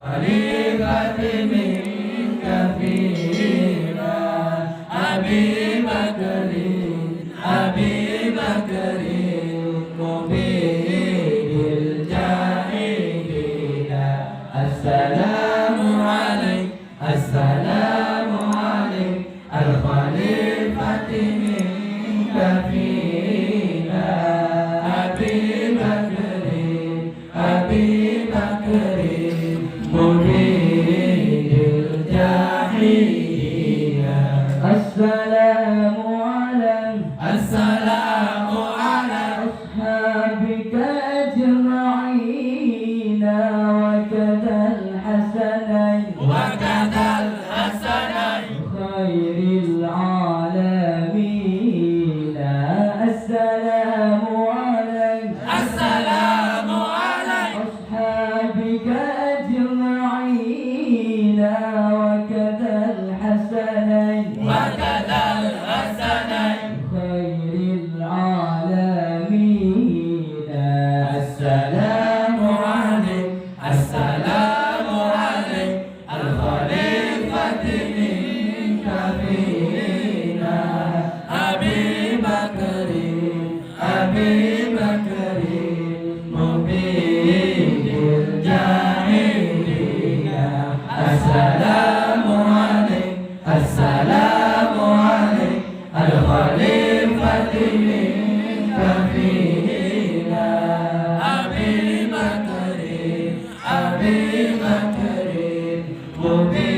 خليفة منك فينا أبي بكر أبي بكر مبيد الجاهلين السلام عليك السلام عليك الخليفة منك فينا أبي بكر أبي بكر مريد الجاهلين السلام عليك السلام على أصحابك أجمعين وكذا الحسنين وكذا الحسنين خير العالمين السلام عليك السلام عليك أصحابك أجمعين وكذا الحسنين وكذا الحسنين خير العالمين السلام عليك السلام عليك الخليفة منك فينا أبي بكر أبي بكر مبيد الجاهلين السلام عليك السلام عليك الخليفة منك فينا أبي بكر أبي بكر مبيد